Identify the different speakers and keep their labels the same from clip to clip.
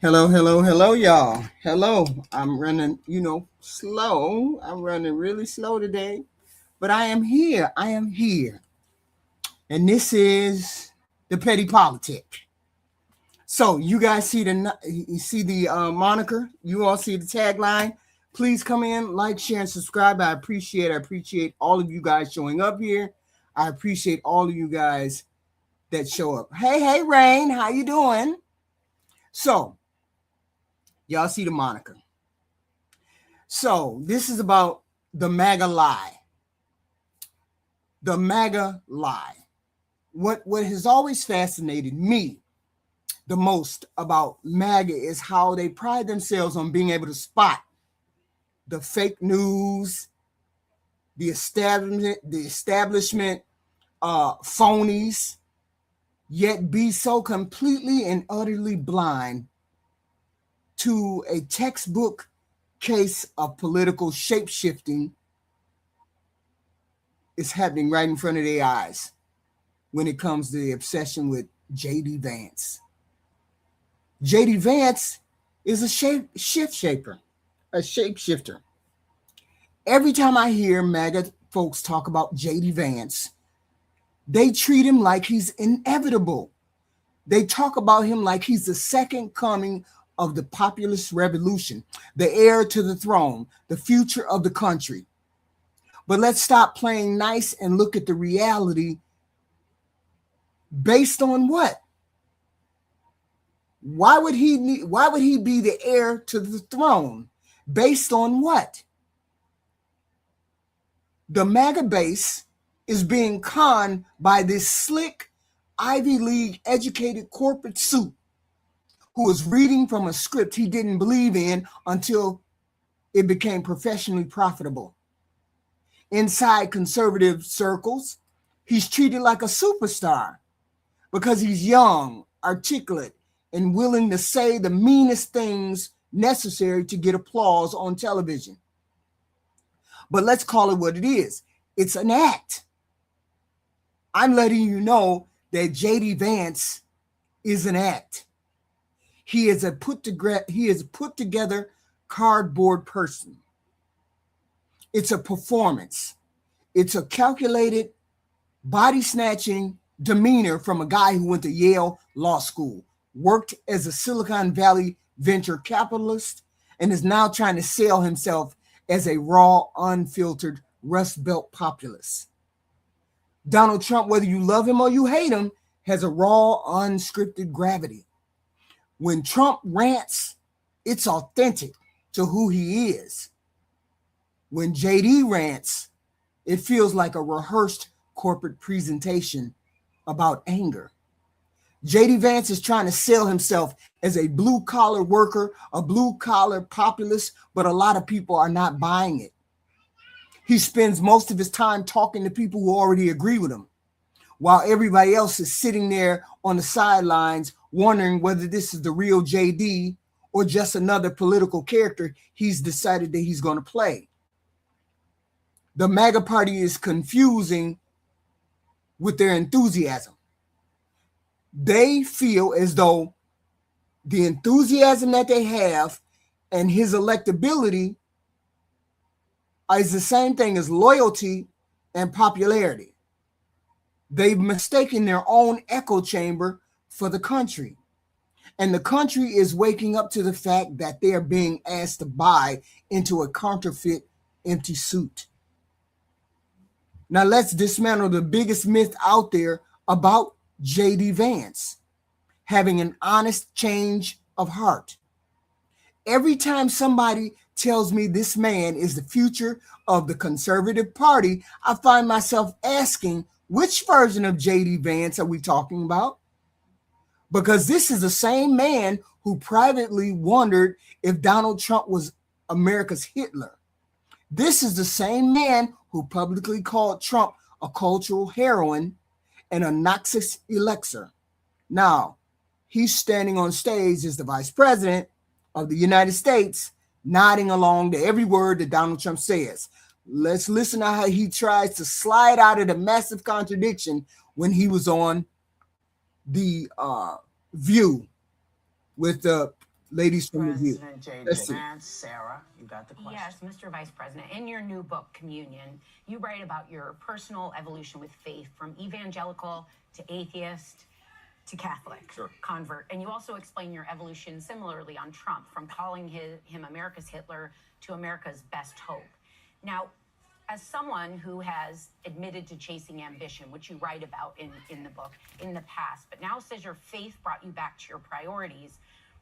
Speaker 1: Hello, hello, hello, y'all. Hello. I'm running, slow. I'm running really slow today, but I am here. I am here. And this is the petty politic. So you guys see the moniker? You all see the tagline? Please come in, like, share, and subscribe. I appreciate all of you guys showing up here. I appreciate all of you guys that show up. Hey, Rain, how you doing? So, y'all see the moniker. So this is about the MAGA lie. The MAGA lie. What has always fascinated me the most about MAGA is how they pride themselves on being able to spot the fake news, the establishment phonies, yet be so completely and utterly blind to a textbook case of political shapeshifting is happening right in front of their eyes when it comes to the obsession with JD Vance. JD Vance is a shapeshifter. Every time I hear MAGA folks talk about JD Vance, they treat him like he's inevitable. They talk about him like he's the second coming of the populist revolution, the heir to the throne, the future of the country. But let's stop playing nice and look at the reality. Based on what? Why would he be the heir to the throne? Based on what? The MAGA base is being conned by this slick Ivy League educated corporate suit who was reading from a script he didn't believe in until it became professionally profitable. Inside conservative circles, he's treated like a superstar because he's young, articulate, and willing to say the meanest things necessary to get applause on television. But let's call it what it is. It's an act. I'm letting you know that JD Vance is an act. He is a put together cardboard person. It's a performance. It's a calculated body snatching demeanor from a guy who went to Yale Law School, worked as a Silicon Valley venture capitalist, and is now trying to sell himself as a raw, unfiltered Rust Belt populist. Donald Trump, whether you love him or you hate him, has a raw, unscripted gravity. When Trump rants, it's authentic to who he is. When JD rants, it feels like a rehearsed corporate presentation about anger. JD Vance is trying to sell himself as a blue-collar worker, a blue-collar populist, but a lot of people are not buying it. He spends most of his time talking to people who already agree with him, while everybody else is sitting there on the sidelines wondering whether this is the real JD or just another political character he's decided that he's going to play. The MAGA party is confusing with their enthusiasm. They feel as though the enthusiasm that they have and his electability is the same thing as loyalty and popularity. They've mistaken their own echo chamber for the country. And the country is waking up to the fact that they are being asked to buy into a counterfeit empty suit. Now let's dismantle the biggest myth out there about JD Vance having an honest change of heart. Every time somebody tells me this man is the future of the conservative party, I find myself asking, Which version of JD Vance are we talking about? Because this is the same man who privately wondered if Donald Trump was America's Hitler. This is the same man who publicly called Trump a cultural heroine and a noxious elixir. Now, he's standing on stage as the vice president of the United States, nodding along to every word that Donald Trump says. Let's listen to how he tries to slide out of the massive contradiction when he was on the View with the ladies from the View.
Speaker 2: JD Vance, Sarah, you got the question.
Speaker 3: Yes, Mr. Vice President, in your new book, Communion, you write about your personal evolution with faith from evangelical to atheist to Catholic convert. And you also explain your evolution similarly on Trump, from calling him America's Hitler to America's best hope. Now, as someone who has admitted to chasing ambition, which you write about in the book in the past, but now says your faith brought you back to your priorities,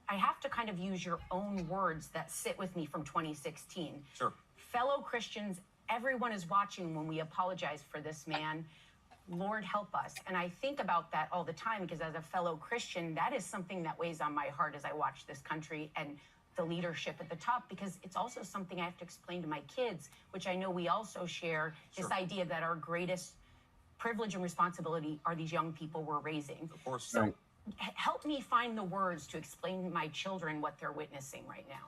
Speaker 3: I have to kind of use your own words that sit with me from 2016.
Speaker 2: Sure.
Speaker 3: Fellow Christians, everyone is watching when we apologize for this man. Lord help us. And I think about that all the time because as a fellow Christian, that is something that weighs on my heart as I watch this country and the leadership at the top, because it's also something I have to explain to my kids, which I know we also share, this idea that our greatest privilege and responsibility are these young people we're raising.
Speaker 2: Of course.
Speaker 3: So help me find the words to explain to my children what they're witnessing right now.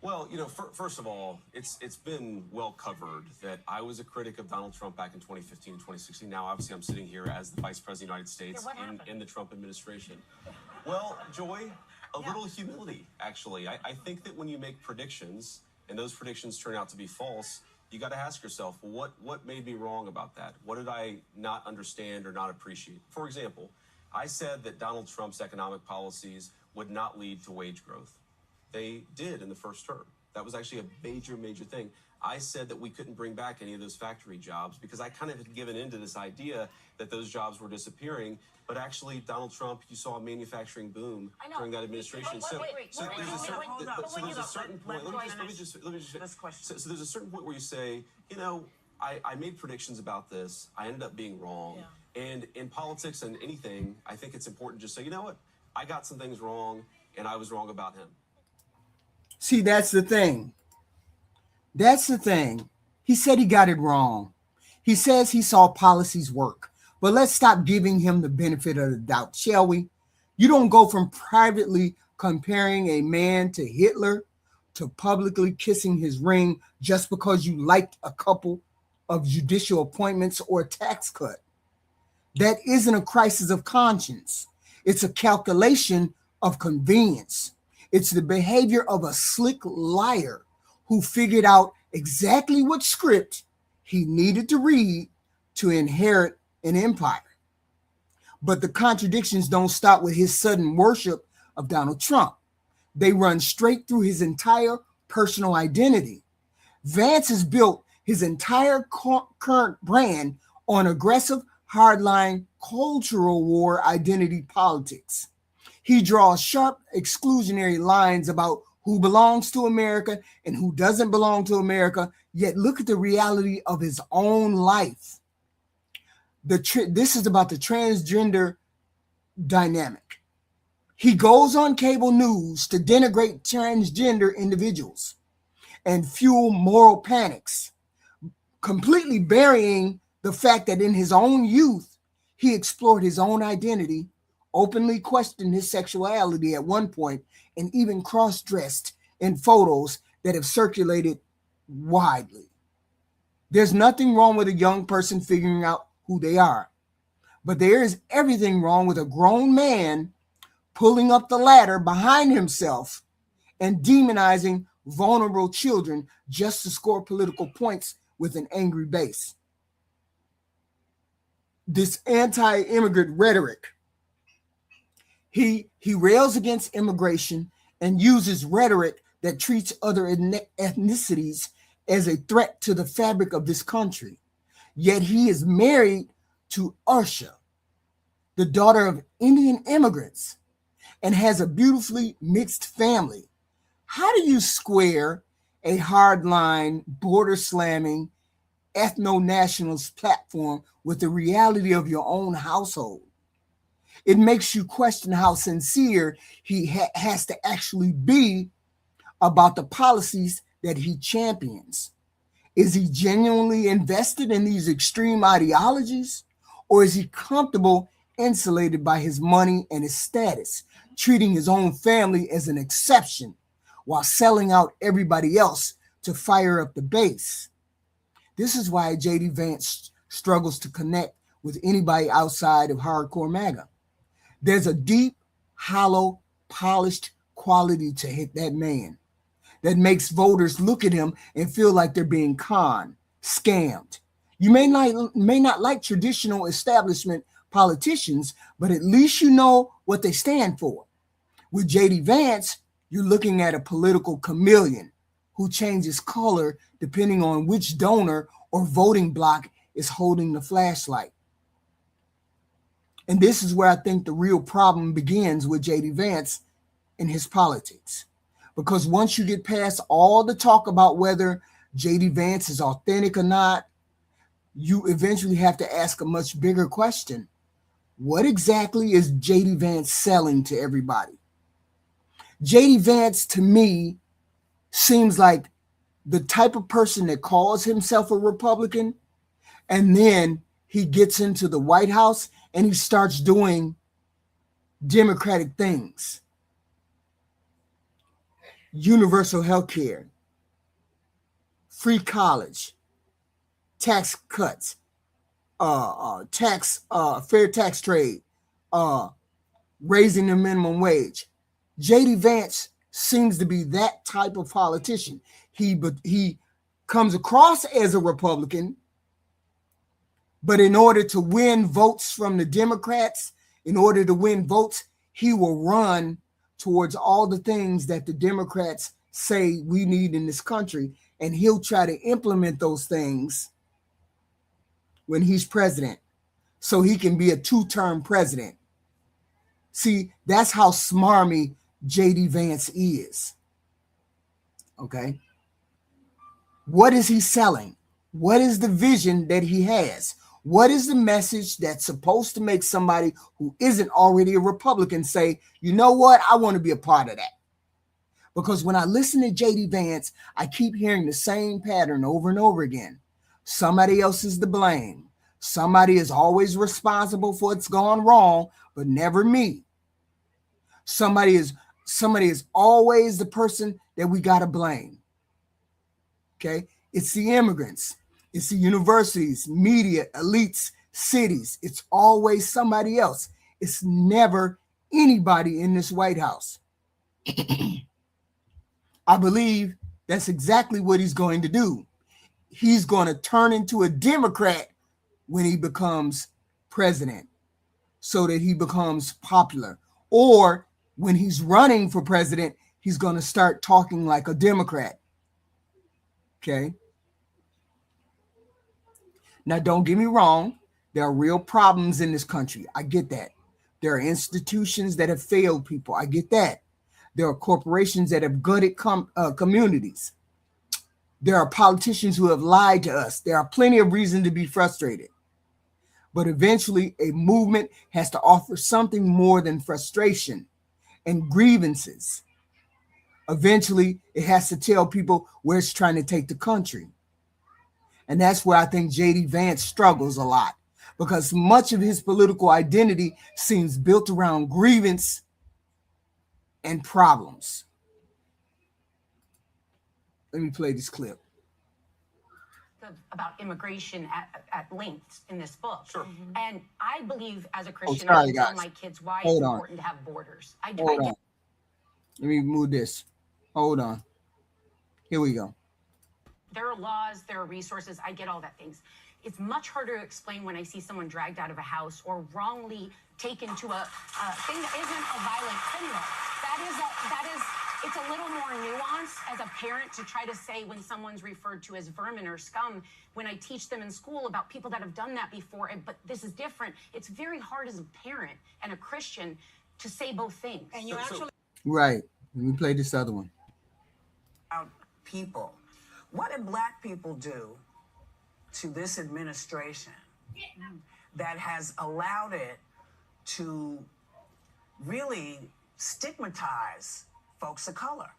Speaker 2: Well, you know, first of all, it's been well covered that I was a critic of Donald Trump back in 2015 and 2016. Now, obviously, I'm sitting here as the Vice President of the United States in the Trump administration. Well, Joy, a little humility, actually. I think that when you make predictions and those predictions turn out to be false, you got to ask yourself, well, what made me wrong about that? What did I not understand or not appreciate? For example, I said that Donald Trump's economic policies would not lead to wage growth. They did in the first term. That was actually a major, major thing. I said that we couldn't bring back any of those factory jobs because I kind of had given into this idea that those jobs were disappearing. But actually, Donald Trump, you saw a manufacturing boom during that administration. So there's a certain point. Let me just. So there's a certain point where you say, you know, I made predictions about this. I ended up being wrong. Yeah. And in politics and anything, I think it's important to just say, you know what, I got some things wrong, and I was wrong about him.
Speaker 1: See, that's the thing. That's the thing. He said he got it wrong. He says he saw policies work. But let's stop giving him the benefit of the doubt, shall we? You don't go from privately comparing a man to Hitler to publicly kissing his ring just because you liked a couple of judicial appointments or a tax cut. That isn't a crisis of conscience. It's a calculation of convenience. It's the behavior of a slick liar who figured out exactly what script he needed to read to inherit an empire. But the contradictions don't stop with his sudden worship of Donald Trump. They run straight through his entire personal identity. Vance has built his entire current brand on aggressive, hardline, cultural war identity politics. He draws sharp exclusionary lines about who belongs to America and who doesn't belong to America, yet look at the reality of his own life. This is about the transgender dynamic. He goes on cable news to denigrate transgender individuals and fuel moral panics, completely burying the fact that in his own youth, he explored his own identity, openly questioned his sexuality at one point, and even cross-dressed in photos that have circulated widely. There's nothing wrong with a young person figuring out who they are, but there is everything wrong with a grown man pulling up the ladder behind himself and demonizing vulnerable children just to score political points with an angry base. This anti-immigrant rhetoric. He rails against immigration and uses rhetoric that treats other ethnicities as a threat to the fabric of this country. Yet he is married to Ursha, the daughter of Indian immigrants, and has a beautifully mixed family. How do you square a hardline, border slamming, ethno-nationalist platform with the reality of your own household. It makes you question how sincere he has to actually be about the policies that he champions. Is he genuinely invested in these extreme ideologies, or is he comfortable insulated by his money and his status, treating his own family as an exception while selling out everybody else to fire up the base? This is why JD Vance struggles to connect with anybody outside of hardcore MAGA. There's a deep, hollow, polished quality to hit that man that makes voters look at him and feel like they're being conned, scammed. You may not like traditional establishment politicians, but at least you know what they stand for. With JD Vance, you're looking at a political chameleon who changes color depending on which donor or voting bloc is holding the flashlight. And this is where I think the real problem begins with JD Vance and his politics. Because once you get past all the talk about whether JD Vance is authentic or not, you eventually have to ask a much bigger question. What exactly is JD Vance selling to everybody? JD Vance, to me, seems like the type of person that calls himself a Republican, and then he gets into the White House and he starts doing Democratic things. Universal health care, free college, tax cuts, fair tax trade, raising the minimum wage. JD Vance seems to be that type of politician. He comes across as a Republican, but in order to win votes from the Democrats, in order to win votes, he will run towards all the things that the Democrats say we need in this country, and he'll try to implement those things when he's president, so he can be a two-term president. See, that's how smarmy JD Vance is. Okay? What is he selling? What is the vision that he has? What is the message that's supposed to make somebody who isn't already a Republican say, you know what, I want to be a part of that? Because when I listen to JD Vance, I keep hearing the same pattern over and over again. Somebody else is to blame. Somebody is always responsible for what's gone wrong, but never me. Somebody is always the person that we got to blame. Okay? It's the immigrants. It's the universities, media, elites, cities. It's always somebody else. It's never anybody in this White House. I believe that's exactly what he's going to do. He's going to turn into a Democrat when he becomes president so that he becomes popular. Or when he's running for president, he's going to start talking like a Democrat. Okay? Now, don't get me wrong. There are real problems in this country. I get that. There are institutions that have failed people. I get that. There are corporations that have gutted communities. There are politicians who have lied to us. There are plenty of reasons to be frustrated. But eventually, a movement has to offer something more than frustration and grievances. Eventually, it has to tell people where it's trying to take the country. And that's where I think JD Vance struggles a lot, because much of his political identity seems built around grievance and problems. Let me play this clip.
Speaker 3: About immigration at length in this book.
Speaker 2: Sure.
Speaker 3: And I believe as a Christian,
Speaker 1: sorry,
Speaker 3: I tell
Speaker 1: guys.
Speaker 3: my kids why
Speaker 1: Hold
Speaker 3: it's
Speaker 1: on.
Speaker 3: important to have borders.
Speaker 1: Hold on. Let me move this. Hold on. Here we go.
Speaker 3: There are laws, there are resources. I get all that things. It's much harder to explain when I see someone dragged out of a house or wrongly taken to a thing that isn't a violent criminal. It's a little more nuanced as a parent to try to say when someone's referred to as vermin or scum, when I teach them in school about people that have done that before, but this is different. It's very hard as a parent and a Christian to say both things.
Speaker 4: And you actually...
Speaker 1: Right. Let me play this other one.
Speaker 4: People. What did Black people do to this administration that has allowed it to really stigmatize folks of color.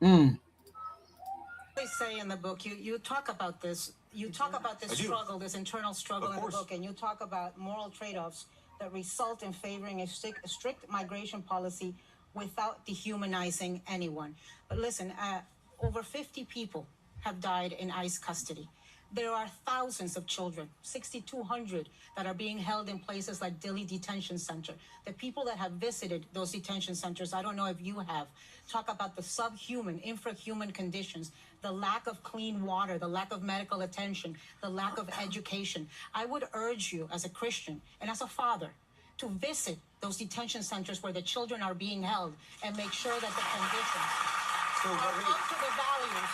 Speaker 5: They say in the book, you talk about this. You talk about this struggle, this internal struggle in the book, and you talk about moral trade-offs that result in favoring a strict migration policy without dehumanizing anyone. But listen, over 50 people have died in ICE custody. There are thousands of children, 6,200, that are being held in places like Dilley Detention Center. The people that have visited those detention centers, I don't know if you have, talk about the subhuman, infrahuman conditions, the lack of clean water, the lack of medical attention, the lack of education. I would urge you as a Christian and as a father to visit those detention centers where the children are being held and make sure that the conditions are up to the values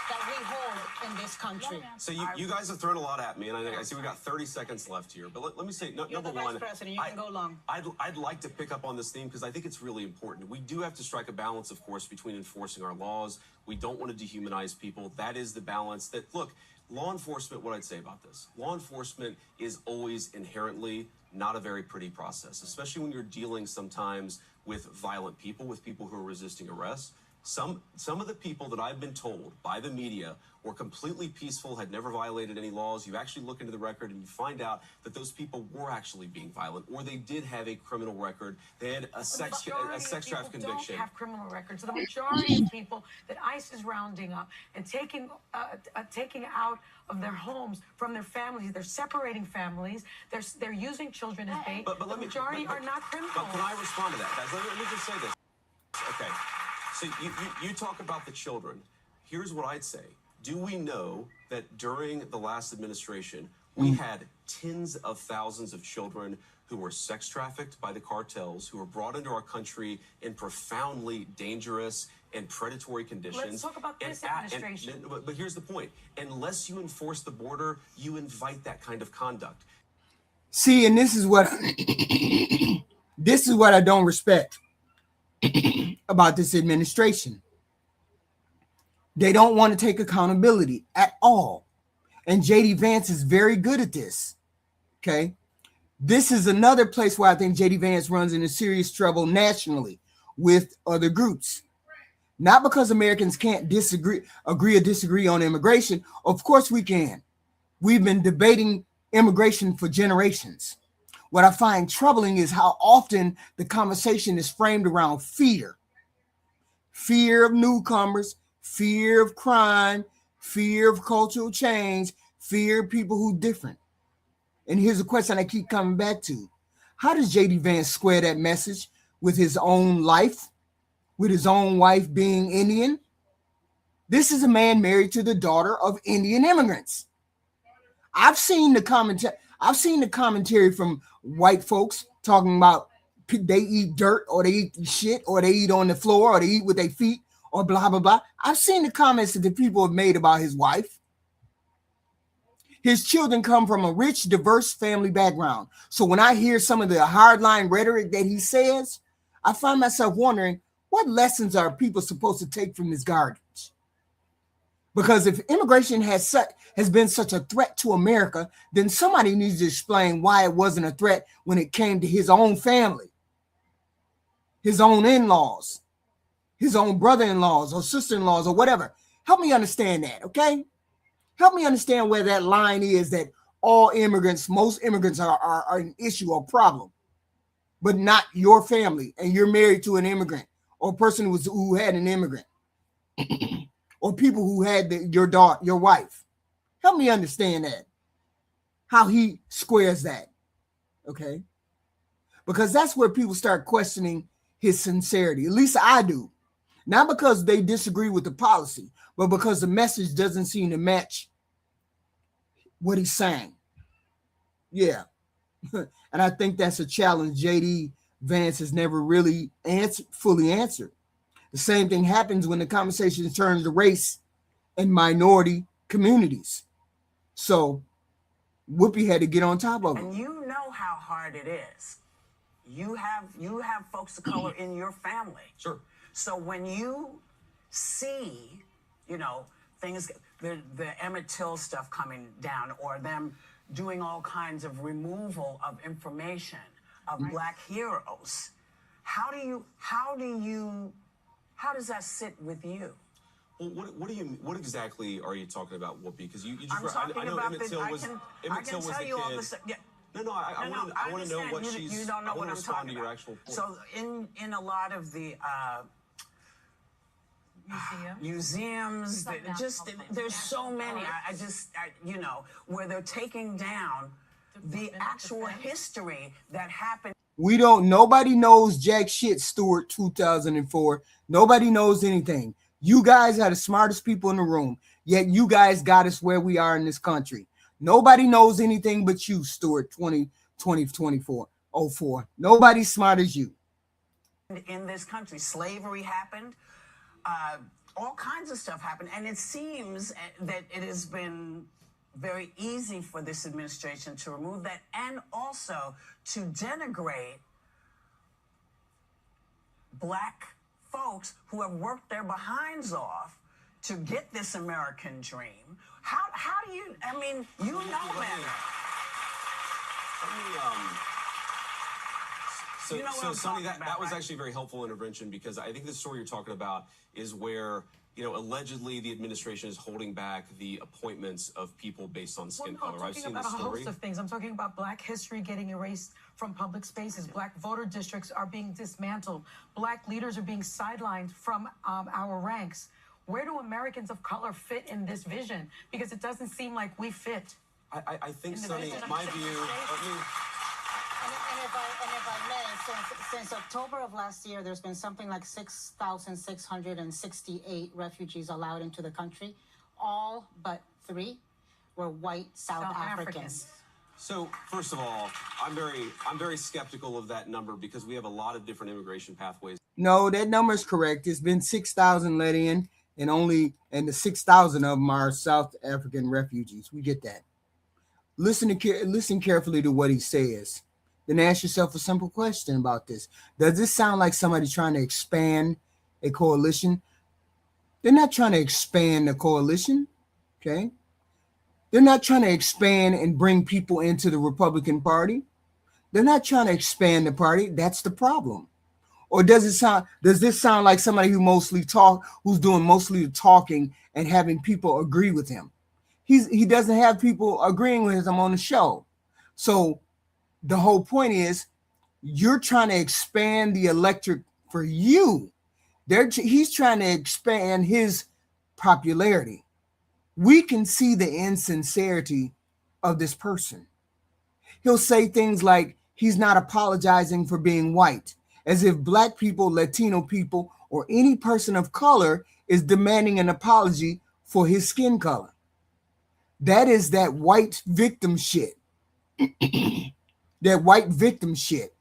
Speaker 5: that we hold in this country.
Speaker 2: So you guys have thrown a lot at me, and I see we got 30 seconds left here. But let me say,
Speaker 5: You're
Speaker 2: number
Speaker 5: the Vice
Speaker 2: one,
Speaker 5: President. You can go long.
Speaker 2: I'd like to pick up on this theme because I think it's really important. We do have to strike a balance, of course, between enforcing our laws. We don't want to dehumanize people. That is the balance that, look, law enforcement, what I'd say about this, law enforcement is always inherently not a very pretty process, especially when you're dealing sometimes with violent people, with people who are resisting arrest. Some of the people that I've been told by the media were completely peaceful, had never violated any laws. You actually look into the record and you find out that those people were actually being violent, or they did have a criminal record. They had a sex trafficking conviction.
Speaker 6: Don't have criminal records. The majority of people that ICE is rounding up and taking out of their homes from their families, they're separating families. They're using children as bait.
Speaker 2: But
Speaker 6: the majority are not criminals.
Speaker 2: But can I respond to that, guys? Let me just say this. Okay. So you talk about the children. Here's what I'd say. Do we know that during the last administration, we had tens of thousands of children who were sex trafficked by the cartels, who were brought into our country in profoundly dangerous and predatory conditions?
Speaker 6: Let's talk about this administration.
Speaker 2: But here's the point. Unless you enforce the border, you invite that kind of conduct.
Speaker 1: See, and this is what I don't respect about this administration. They don't want to take accountability at all. And JD Vance is very good at this. Okay. This is another place where I think JD Vance runs into serious trouble nationally with other groups. Not because Americans can't agree or disagree on immigration. Of course we can. We've been debating immigration for generations. What I find troubling is how often the conversation is framed around fear. Fear of newcomers, fear of crime, fear of cultural change, fear of people who are different. And here's a question I keep coming back to. How does JD Vance square that message with his own life, with his own wife being Indian? This is a man married to the daughter of Indian immigrants. I've seen the commentary from white folks talking about they eat dirt, or they eat shit, or they eat on the floor, or they eat with their feet, or blah, blah, blah. I've seen the comments that the people have made about his wife. His children come from a rich, diverse family background. So when I hear some of the hardline rhetoric that he says, I find myself wondering, what lessons are people supposed to take from this garbage? Because if immigration has been such a threat to America, then somebody needs to explain why it wasn't a threat when it came to his own family, his own in-laws, his own brother-in-laws or sister-in-laws or whatever. Help me understand that, okay? Help me understand where that line is that all immigrants, most immigrants are an issue or problem, but not your family and you're married to an immigrant or a person who had an immigrant. Or people who had your daughter, your wife. Help me understand that. How he squares that. Okay? Because that's where people start questioning his sincerity. At least I do. Not because they disagree with the policy, but because the message doesn't seem to match what he's saying. Yeah. And I think that's a challenge JD Vance has never really fully answered. The same thing happens when the conversation turns to race and minority communities. So Whoopi had to get on top of it.
Speaker 4: And you know how hard it is. You have folks of color in your family.
Speaker 2: Sure.
Speaker 4: So when you see, things, the Emmett Till stuff coming down, or them doing all kinds of removal of information of Black heroes. How does that sit with you?
Speaker 2: Well, what exactly are you talking about, Whoopi? Because you just,
Speaker 4: I'm talking
Speaker 2: I know
Speaker 4: about
Speaker 2: Emmett Till was,
Speaker 4: I can tell you all this. Yeah.
Speaker 2: No, I want to know what she's.
Speaker 4: You don't know what I'm talking
Speaker 2: about. Your actual point.
Speaker 4: So in a lot of the museums, there's so many. Where they're taking down the actual history that happened.
Speaker 1: Nobody knows jack shit, Stuart, 2004. Nobody knows anything. You guys are the smartest people in the room, yet you guys got us where we are in this country. Nobody knows anything but you, Stuart, 2024, 04. Nobody's smart as you.
Speaker 4: In this country, slavery happened. All kinds of stuff happened. And it seems that it has been very easy for this administration to remove that and also to denigrate Black folks who have worked their behinds off to get this American dream. How do you, you know better.
Speaker 2: So Sonny, that was actually a very helpful intervention, because I think the story you're talking about is where, allegedly the administration is holding back the appointments of people based on skin color. I've seen the story.
Speaker 6: I'm talking about a host of things. I'm talking about Black history getting erased from public spaces. Black voter districts are being dismantled. Black leaders are being sidelined from our ranks. Where do Americans of color fit in this vision? Because it doesn't seem like we fit.
Speaker 2: I think, Sonny, my view.
Speaker 5: And if I may, since October of last year, there's been something like 6,668 refugees allowed into the country. All but 3 were white South Africans.
Speaker 2: So first of all, I'm very skeptical of that number, because we have a lot of different immigration pathways.
Speaker 1: No, that number is correct. It's been 6,000 let in, and the 6,000 of them are South African refugees. We get that. Listen carefully to what he says. Then ask yourself a simple question about this. Does this sound like somebody trying to expand a coalition? They're not trying to expand a coalition, okay? They're not trying to expand and bring people into the Republican Party. They're not trying to expand the party. That's the problem. Or does this sound like somebody who's doing mostly the talking and having people agree with him? He doesn't have people agreeing with him on the show. So the whole point is, you're trying to expand the electorate for you. He's trying to expand his popularity. We can see the insincerity of this person. He'll say things like he's not apologizing for being white, as if Black people, Latino people, or any person of color is demanding an apology for his skin color. That is that white victim shit. That white victim shit.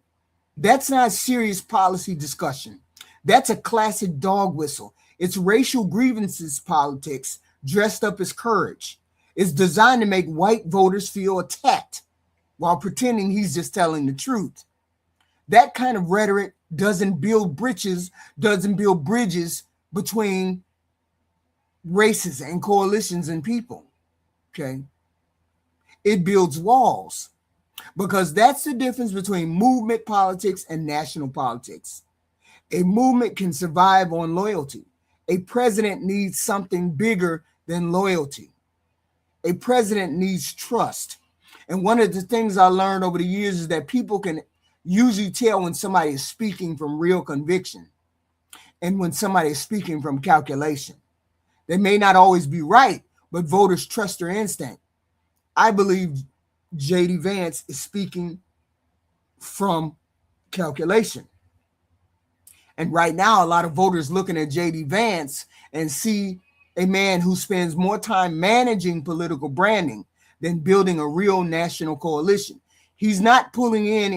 Speaker 1: That's not serious policy discussion. That's a classic dog whistle. It's racial grievances politics dressed up as courage. It's designed to make white voters feel attacked while pretending he's just telling the truth. That kind of rhetoric doesn't build bridges between races and coalitions and people. Okay? It builds walls. Because that's the difference between movement politics and national politics. A movement can survive on loyalty. A president needs something bigger than loyalty. A president needs trust. And one of the things I learned over the years is that people can usually tell when somebody is speaking from real conviction and when somebody is speaking from calculation. They may not always be right, but voters trust their instinct. I believe JD Vance is speaking from calculation. And right now, a lot of voters looking at JD Vance and see a man who spends more time managing political branding than building a real national coalition. He's not pulling in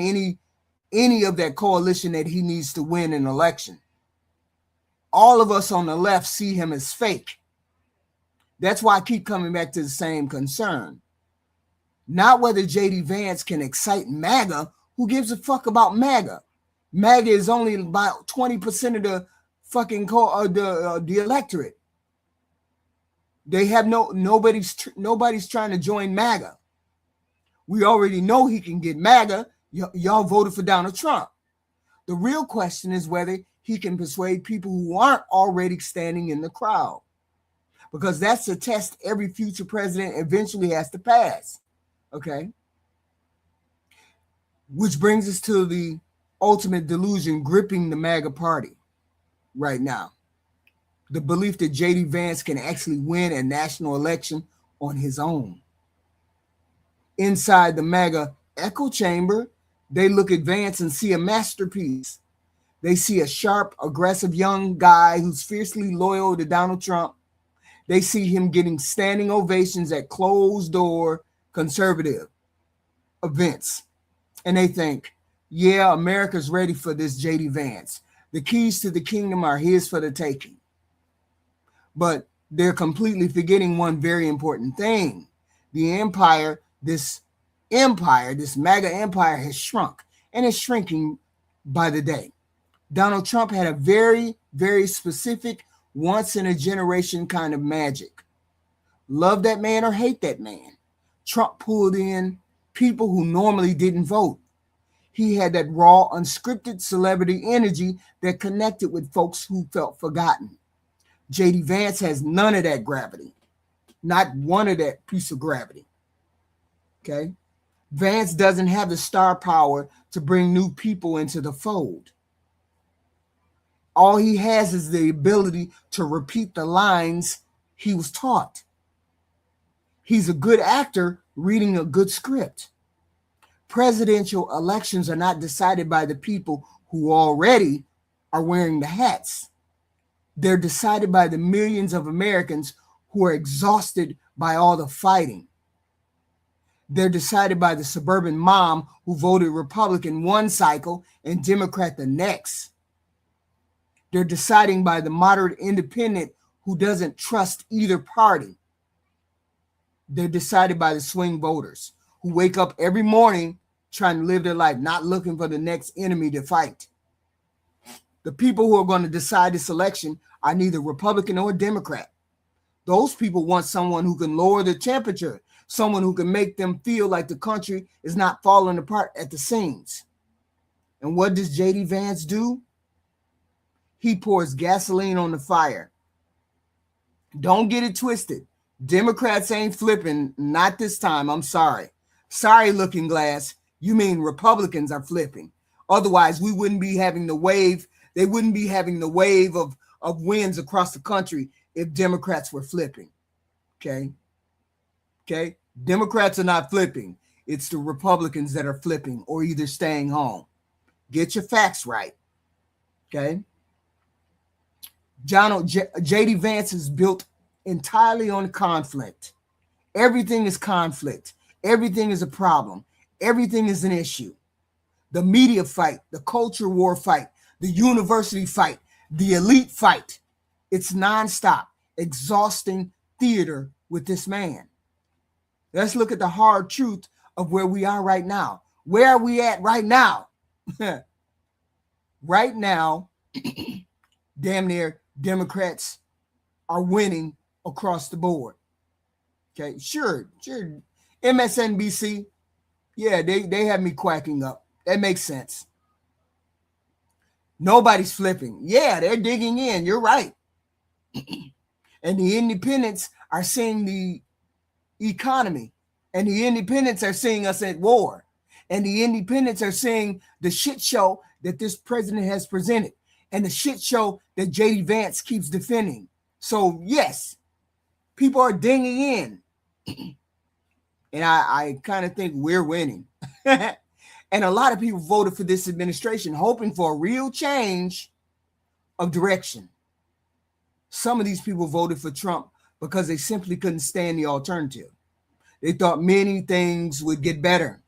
Speaker 1: any of that coalition that he needs to win an election. All of us on the left see him as fake. That's why I keep coming back to the same concern. Not whether JD Vance can excite MAGA. Who gives a fuck about MAGA? MAGA is only about 20% of the fucking the electorate. They have nobody's trying to join MAGA. We already know he can get MAGA. Y'all voted for Donald Trump. The real question is whether he can persuade people who aren't already standing in the crowd, because that's the test every future president eventually has to pass. Okay. Which brings us to the ultimate delusion gripping the MAGA party right now. The belief that JD Vance can actually win a national election on his own. Inside the MAGA echo chamber, they look at Vance and see a masterpiece. They see a sharp, aggressive young guy who's fiercely loyal to Donald Trump. They see him getting standing ovations at closed-door conservative events. And they think, yeah, America's ready for this JD Vance. The keys to the kingdom are his for the taking. But they're completely forgetting one very important thing. The empire, this MAGA empire has shrunk, and is shrinking by the day. Donald Trump had a very, very specific, once-in-a-generation kind of magic. Love that man or hate that man, Trump pulled in people who normally didn't vote. He had that raw, unscripted celebrity energy that connected with folks who felt forgotten. JD Vance has none of that gravity, not one of that piece of gravity. Okay? Vance doesn't have the star power to bring new people into the fold. All he has is the ability to repeat the lines he was taught. He's a good actor reading a good script. Presidential elections are not decided by the people who already are wearing the hats. They're decided by the millions of Americans who are exhausted by all the fighting. They're decided by the suburban mom who voted Republican one cycle and Democrat the next. They're deciding by the moderate independent who doesn't trust either party. They're decided by the swing voters who wake up every morning trying to live their life, not looking for the next enemy to fight. The people who are going to decide this election are neither Republican or Democrat. Those people want someone who can lower the temperature, someone who can make them feel like the country is not falling apart at the seams. And what does JD Vance do? He pours gasoline on the fire. Don't get it twisted. Democrats ain't flipping, not this time. I'm sorry. Sorry, Looking Glass. You mean Republicans are flipping. Otherwise, we wouldn't be having the wave. They wouldn't be having the wave of wins across the country if Democrats were flipping. Okay? Okay? Democrats are not flipping. It's the Republicans that are flipping or either staying home. Get your facts right. Okay? JD Vance is built entirely on conflict. Everything is conflict. Everything is a problem. Everything is an issue. The media fight, the culture war fight, the university fight, the elite fight. It's nonstop, exhausting theater with this man. Let's look at the hard truth of where we are right now. Where are we at right now? Right now, damn near Democrats are winning across the board. Okay, sure. MSNBC, yeah, they have me quacking up. That makes sense. Nobody's flipping. Yeah, they're digging in. You're right. And the independents are seeing the economy. And the independents are seeing us at war. And the independents are seeing the shit show that this president has presented. And the shit show that JD Vance keeps defending. So, yes, people are dinging in. And I kind of think we're winning. And a lot of people voted for this administration hoping for a real change of direction. Some of these people voted for Trump because they simply couldn't stand the alternative. They thought many things would get better.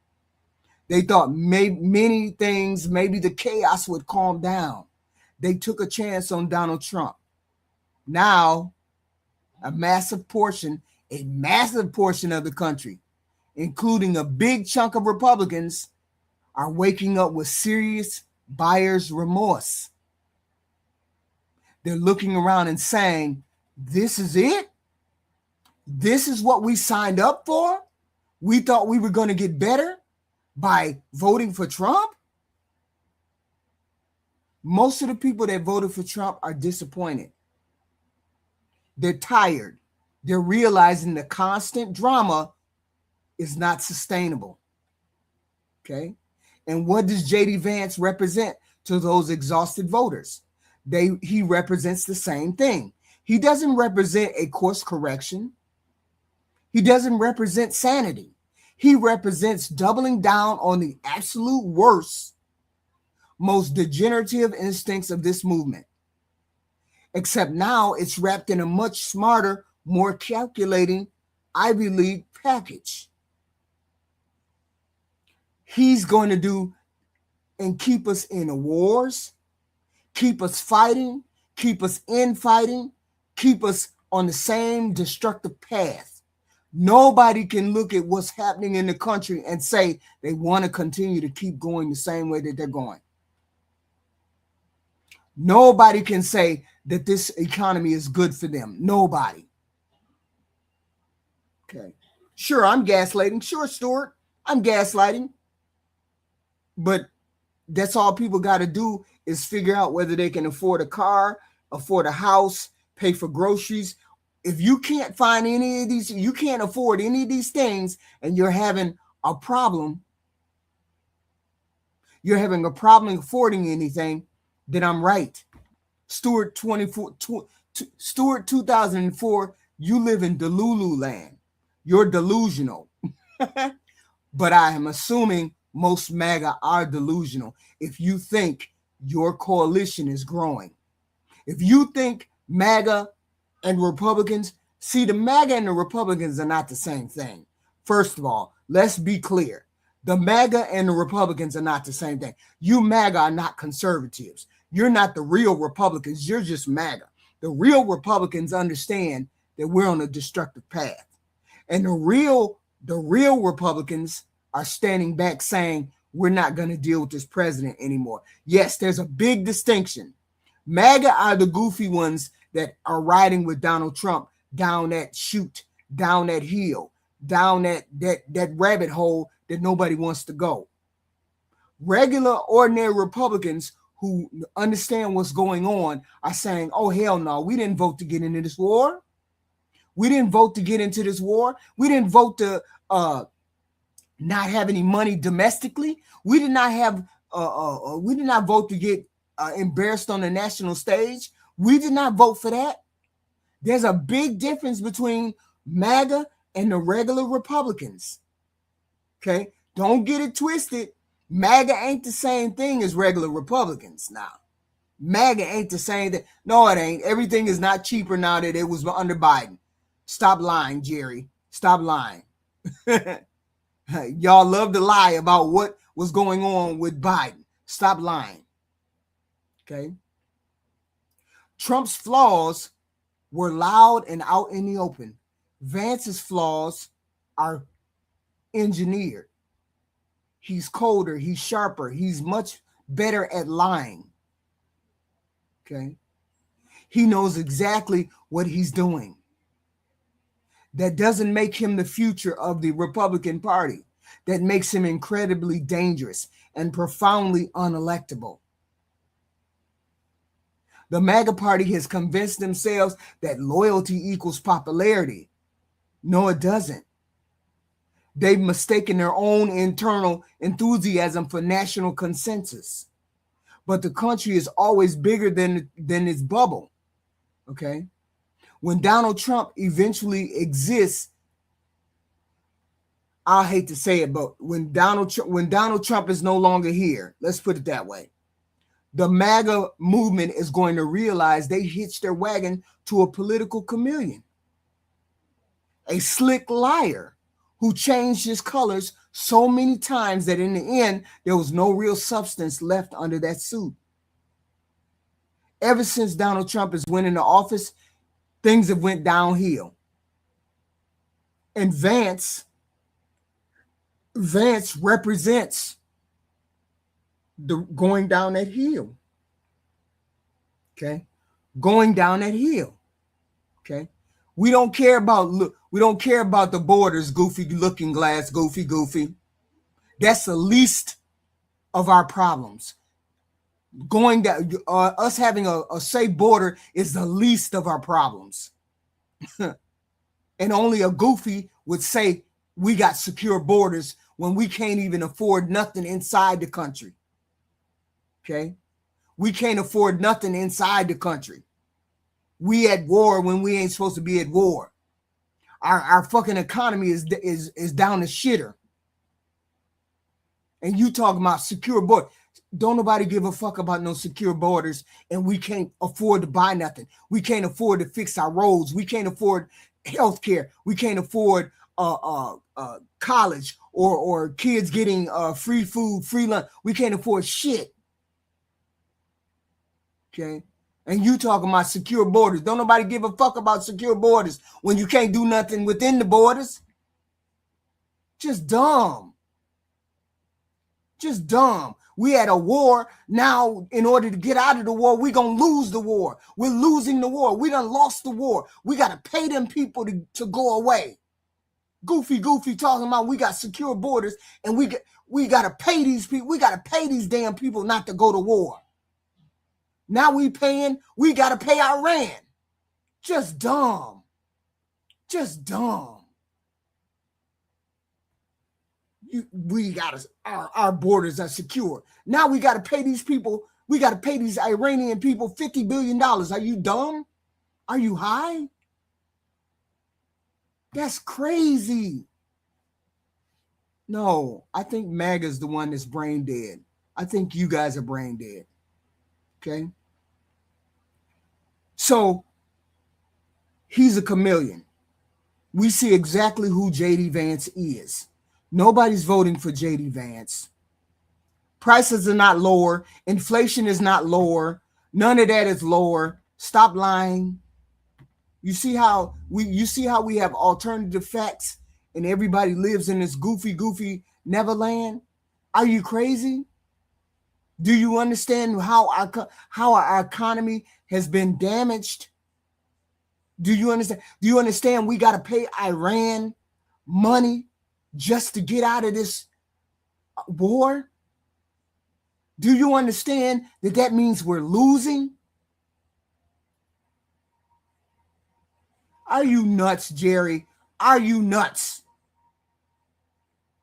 Speaker 1: They thought many things, maybe the chaos would calm down. They took a chance on Donald Trump. Now, a massive portion of the country, including a big chunk of Republicans, are waking up with serious buyer's remorse. They're looking around and saying, this is it? This is what we signed up for? We thought we were going to get better by voting for Trump? Most of the people that voted for Trump are disappointed. They're tired. They're realizing the constant drama is not sustainable. Okay? And what does JD Vance represent to those exhausted voters? He represents the same thing. He doesn't represent a course correction. He doesn't represent sanity. He represents doubling down on the absolute worst, most degenerative instincts of this movement. Except now it's wrapped in a much smarter, more calculating Ivy League package. He's going to do and keep us in wars, keep us fighting, keep us infighting, keep us on the same destructive path. Nobody can look at what's happening in the country and say they want to continue to keep going the same way that they're going. Nobody can say that this economy is good for them. Nobody. Okay. Sure, I'm gaslighting. Sure, Stuart, I'm gaslighting. But that's all people got to do is figure out whether they can afford a car, afford a house, pay for groceries. If you can't find any of these, you can't afford any of these things, and you're having a problem, affording anything, then I'm right. Stuart 2004, you live in Delulu land. You're delusional. But I am assuming most MAGA are delusional if you think your coalition is growing. If you think MAGA and Republicans, see, the MAGA and the Republicans are not the same thing. First of all, let's be clear. The MAGA and the Republicans are not the same thing. You MAGA are not conservatives. You're not the real Republicans. You're just MAGA. The real Republicans understand that we're on a destructive path. And the real Republicans are standing back saying, we're not going to deal with this president anymore. Yes, there's a big distinction. MAGA are the goofy ones that are riding with Donald Trump down that chute, down that hill, down that rabbit hole that nobody wants to go. Regular, ordinary Republicans who understand what's going on are saying, oh, hell no, we didn't vote to get into this war. We didn't vote to get into this war. We didn't vote to not have any money domestically. We did not vote to get embarrassed on the national stage. We did not vote for that. There's a big difference between MAGA and the regular Republicans. Okay, don't get it twisted. MAGA ain't the same thing as regular Republicans now. MAGA ain't the same thing. No, it ain't. Everything is not cheaper now that it was under Biden. Stop lying, Jerry. Stop lying. Y'all love to lie about what was going on with Biden. Stop lying. Okay. Trump's flaws were loud and out in the open. Vance's flaws are engineered. He's colder, he's sharper, he's much better at lying. Okay. He knows exactly what he's doing. That doesn't make him the future of the Republican Party. That makes him incredibly dangerous and profoundly unelectable. The MAGA Party has convinced themselves that loyalty equals popularity. No, it doesn't. They've mistaken their own internal enthusiasm for national consensus. But the country is always bigger than its bubble. Okay? When Donald Trump eventually exists, I hate to say it, but when Donald Trump is no longer here, let's put it that way, the MAGA movement is going to realize they hitched their wagon to a political chameleon, a slick liar who changed his colors so many times that in the end, there was no real substance left under that suit. Ever since Donald Trump has went into office, things have went downhill. And Vance represents the going down that hill. Okay? Going down that hill. Okay? We don't care about We don't care about the borders, goofy looking glass, goofy. That's the least of our problems. Us having a safe border is the least of our problems. And only a goofy would say we got secure borders when we can't even afford nothing inside the country. Okay? We can't afford nothing inside the country. We at war when we ain't supposed to be at war. Our fucking economy is down the shitter. And you talking about secure border. Don't nobody give a fuck about no secure borders, and we can't afford to buy nothing. We can't afford to fix our roads. We can't afford health care. We can't afford college or kids getting free food, free lunch. We can't afford shit. Okay? And you talking about secure borders. Don't nobody give a fuck about secure borders when you can't do nothing within the borders. Just dumb. Just dumb. We at a war now. In order to get out of the war, we're going to lose the war. We're losing the war. We done lost the war. We got to pay them people to go away. Goofy talking about we got secure borders and we got to pay these people. We got to pay these damn people not to go to war. Now we got to pay Iran. Just dumb. Just dumb. Our borders are secure. Now we got to pay these people. We got to pay these Iranian people $50 billion. Are you dumb? Are you high? That's crazy. No, I think MAGA's the one that's brain dead. I think you guys are brain dead. Okay? So, he's a chameleon. We see exactly who JD Vance is. Nobody's voting for JD Vance. Prices are not lower. Inflation is not lower. None of that is lower. Stop lying. You see how we have alternative facts and everybody lives in this goofy Neverland? Are you crazy? Do you understand how our economy has been damaged? Do you understand? Do you understand we got to pay Iran money just to get out of this war? Do you understand that means we're losing? Are you nuts, Jerry? Are you nuts?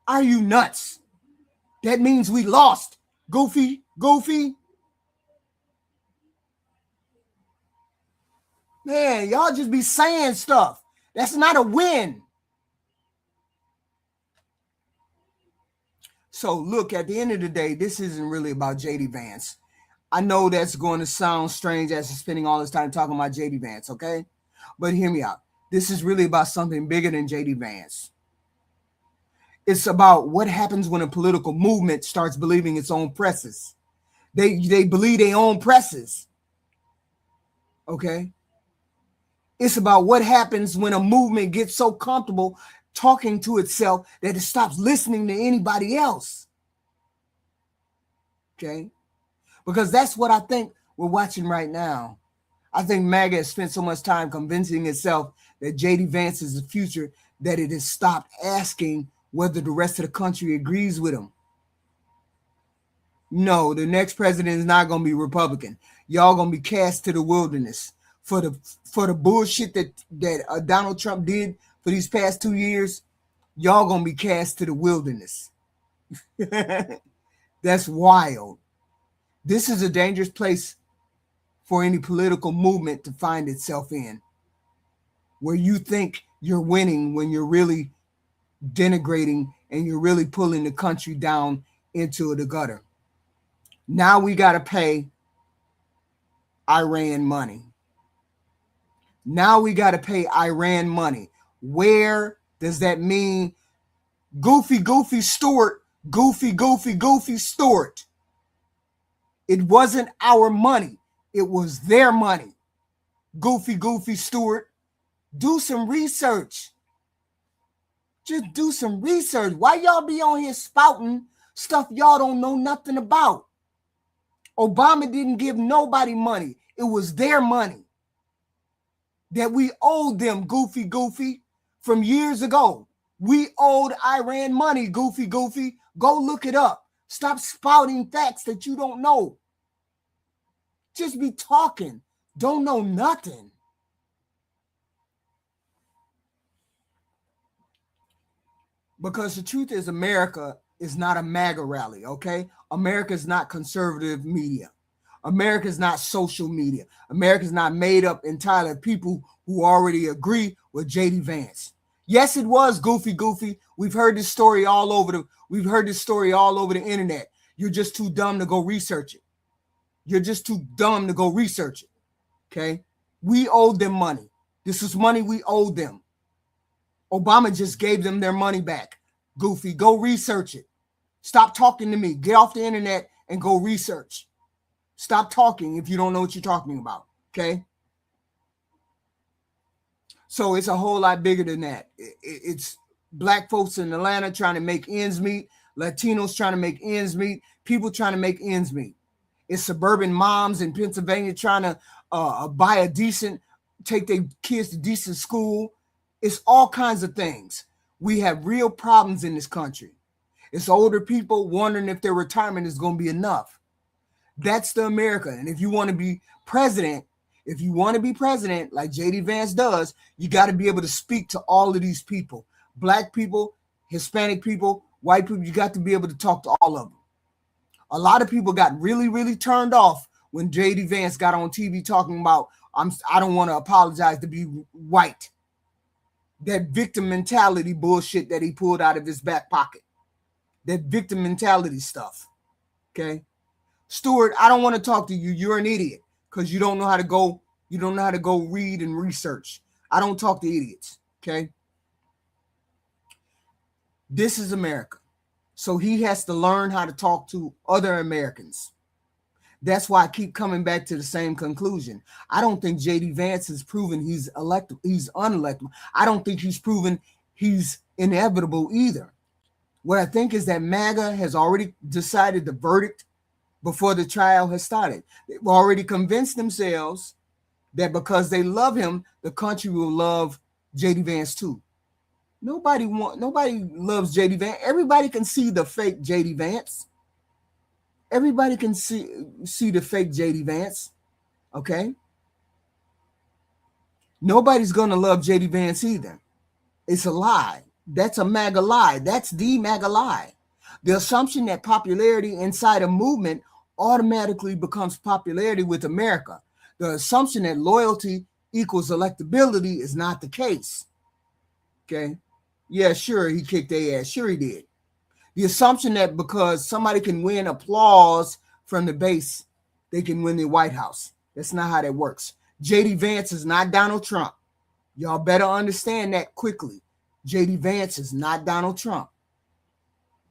Speaker 1: Are you nuts? That means we lost. Goofy. Man, y'all just be saying stuff. That's not a win. So look, at the end of the day, this isn't really about JD Vance. I know that's going to sound strange as he's spending all this time talking about JD Vance, okay? But hear me out. This is really about something bigger than JD Vance. It's about what happens when a political movement starts believing its own presses. They believe their own presses. Okay? It's about what happens when a movement gets so comfortable talking to itself that it stops listening to anybody else. Okay? Because that's what I think we're watching right now. I think MAGA has spent so much time convincing itself that JD Vance is the future that it has stopped asking whether the rest of the country agrees with him. No, the next president is not going to be Republican. Y'all going to be cast to the wilderness for the bullshit that Donald Trump did for these past 2 years. Y'all going to be cast to the wilderness. That's wild. This is a dangerous place for any political movement to find itself in, where you think you're winning when you're really denigrating and you're really pulling the country down into the gutter. Now we got to pay Iran money. Now we got to pay Iran money. Where does that mean? Goofy Stewart. Goofy Stewart. It wasn't our money. It was their money. Goofy Stewart. Do some research. Just do some research. Why y'all be on here spouting stuff y'all don't know nothing about? Obama didn't give nobody money. It was their money that we owed them, goofy, from years ago. We owed Iran money, goofy. Go look it up. Stop spouting facts that you don't know. Just be talking. Don't know nothing. Because the truth is, America is not a MAGA rally, okay? America is not conservative media. America is not social media. America is not made up entirely of people who already agree with JD Vance. Yes, it was goofy. We've heard this story all over the internet. You're just too dumb to go research it. Okay? We owed them money. This was money we owed them. Obama just gave them their money back. Goofy, go research it. Stop talking to me. Get off the internet and go research. Stop talking if you don't know what you're talking about, okay? So it's a whole lot bigger than that. It's black folks in Atlanta trying to make ends meet, Latinos trying to make ends meet, people trying to make ends meet. It's suburban moms in Pennsylvania trying to take their kids to decent school. It's all kinds of things. We have real problems in this country. It's older people wondering if their retirement is going to be enough. That's the America. And if you want to be president, like JD Vance does, you got to be able to speak to all of these people. Black people, Hispanic people, white people, you got to be able to talk to all of them. A lot of people got really, really turned off when JD Vance got on TV talking about, I don't want to apologize to be white. That victim mentality bullshit that he pulled out of his back pocket. That victim mentality stuff. Okay? Stuart, I don't want to talk to you. You're an idiot because you don't know how to go read and research. I don't talk to idiots. Okay? This is America. So he has to learn how to talk to other Americans. That's why I keep coming back to the same conclusion. I don't think JD Vance has proven he's unelectable. I don't think he's proven he's inevitable either. What I think is that MAGA has already decided the verdict before the trial has started. They've already convinced themselves that because they love him, the country will love JD Vance too. Nobody loves JD Vance. Everybody can see the fake JD Vance. Everybody can see the fake JD Vance, okay? Nobody's going to love JD Vance either. It's a lie. That's a MAGA lie. That's the MAGA lie. The assumption that popularity inside a movement automatically becomes popularity with America. The assumption that loyalty equals electability is not the case, okay? Yeah, sure, he kicked their ass. Sure, he did. The assumption that because somebody can win applause from the base, they can win the White House. That's not how that works. JD Vance is not Donald Trump. Y'all better understand that quickly. JD Vance is not Donald Trump.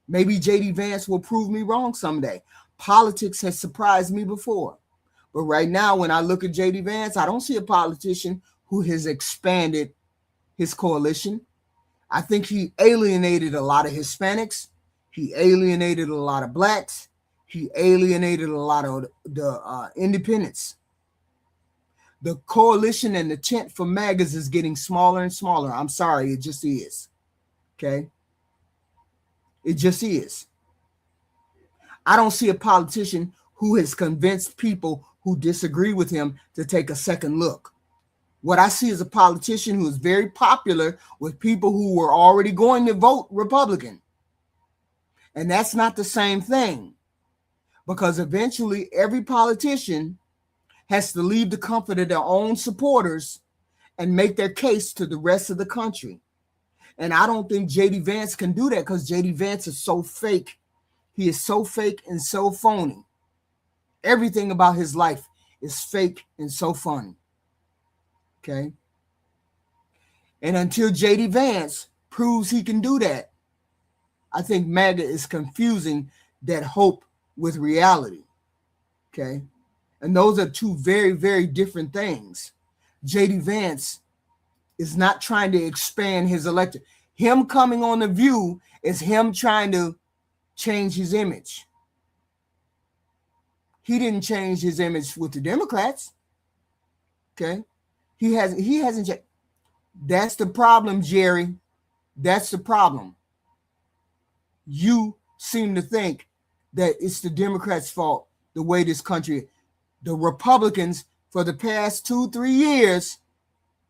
Speaker 1: Maybe JD Vance will prove me wrong someday. Politics has surprised me before. But right now, when I look at JD Vance, I don't see a politician who has expanded his coalition. I think he alienated a lot of Hispanics. He alienated a lot of blacks. He alienated a lot of the independents. The coalition and the tent for MAGAs is getting smaller and smaller. I'm sorry, it just is. Okay? It just is. I don't see a politician who has convinced people who disagree with him to take a second look. What I see is a politician who is very popular with people who were already going to vote Republican. And that's not the same thing, because eventually every politician has to leave the comfort of their own supporters and make their case to the rest of the country. And I don't think JD Vance can do that because JD Vance is so fake. He is so fake and so phony. Everything about his life is fake and so funny. Okay? And until JD Vance proves he can do that, I think MAGA is confusing that hope with reality. Okay? And those are two very, very different things. JD Vance is not trying to expand his electorate. Him coming on The View is him trying to change his image. He didn't change his image with the Democrats. Okay? He hasn't changed. That's the problem, Jerry. That's the problem. You seem to think that it's the Democrats' fault the way this country, the Republicans, for the past 2-3 years,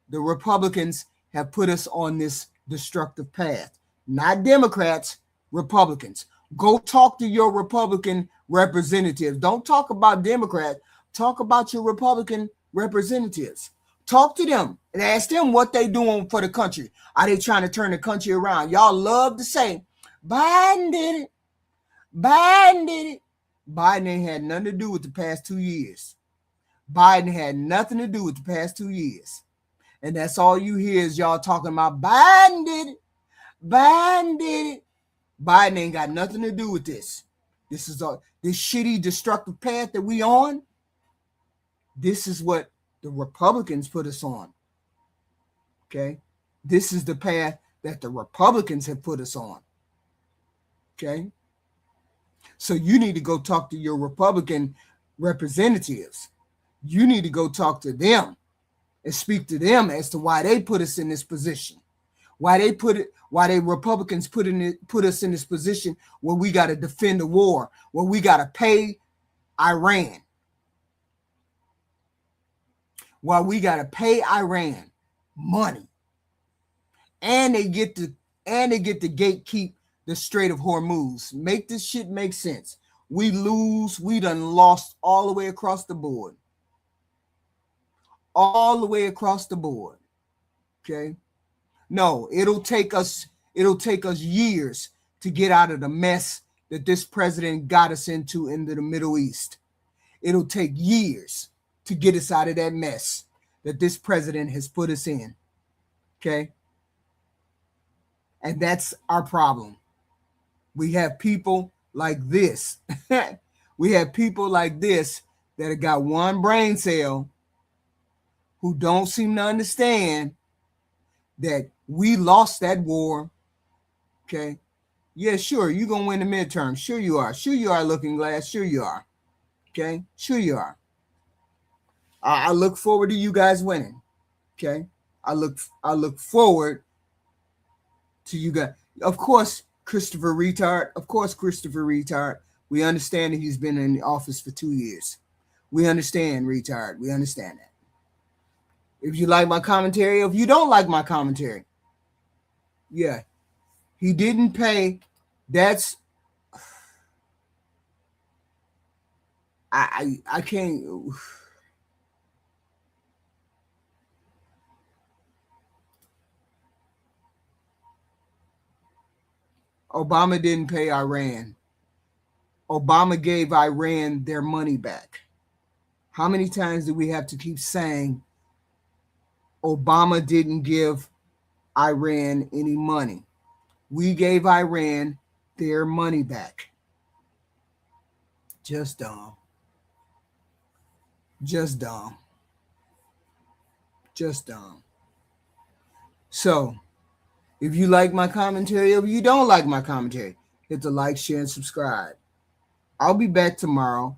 Speaker 1: the Republicans have put us on this destructive path. Not Democrats, Republicans. Go talk to your Republican representatives. Don't talk about Democrats. Talk about your Republican representatives. Talk to them and ask them what they doing for the country. Are they trying to turn the country around? Y'all love to say, Biden did it. Biden did it. Biden ain't had nothing to do with the past 2 years. Biden had nothing to do with the past 2 years. And that's all you hear is y'all talking about Biden did it. Biden did it. Biden ain't got nothing to do with this. This is this shitty, destructive path that we on. This is what the Republicans put us on. Okay? This is the path that the Republicans have put us on. Okay? So you need to go talk to your Republican representatives. You need to go talk to them and speak to them as to why they put us in this position. Why they Republicans put us in this position where we got to defend the war, where we got to pay Iran. Why we got to pay Iran money. And they get to gatekeep the Strait of Hormuz. Make this shit make sense. We done lost all the way across the board. All the way across the board. Okay? No, it'll take us years to get out of the mess that this president got us into the Middle East. It'll take years to get us out of that mess that this president has put us in. Okay? And that's our problem. We have people like this. We have people like this that have got one brain cell who don't seem to understand that we lost that war. Okay? Yeah, sure, you're going to win the midterm. Sure you are. Sure you are, Looking Glass. Sure you are. Okay? Sure you are. I look forward to you guys winning. Okay? I look forward to you guys. Of course, Christopher Retard. Of course, Christopher Retard. We understand that he's been in the office for 2 years. We understand, Retard. We understand that. If you like my commentary, if you don't like my commentary, yeah, he didn't pay. That's I can't. Obama didn't pay Iran. Obama gave Iran their money back. How many times do we have to keep saying Obama didn't give Iran any money? We gave Iran their money back. Just dumb. Just dumb. Just dumb. So, if you like my commentary, or if you don't like my commentary, hit the like, share, and subscribe. I'll be back tomorrow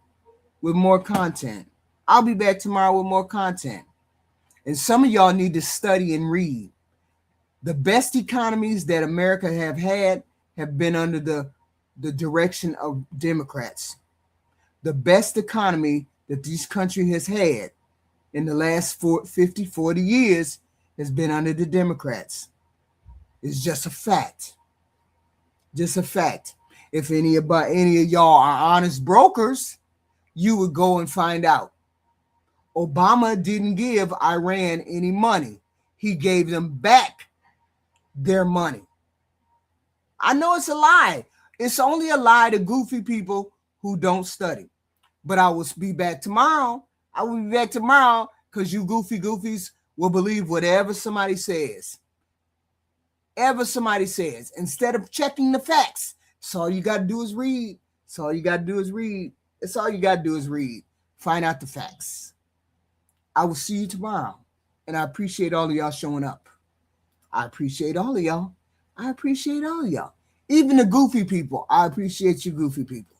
Speaker 1: with more content. And some of y'all need to study and read. The best economies that America have had have been under the direction of Democrats. The best economy that this country has had in the last 40 years has been under the Democrats. It's just a fact. Just a fact. If any of y'all are honest brokers, you would go and find out. Obama didn't give Iran any money. He gave them back their money. I know it's a lie. It's only a lie to goofy people who don't study. But I will be back tomorrow. I will be back tomorrow because you goofies will believe whatever somebody says. Instead of checking the facts. That's all you got to do is read. Find out the facts. I will see you tomorrow. And I appreciate all of y'all showing up. I appreciate all of y'all. Even the goofy people. I appreciate you goofy people.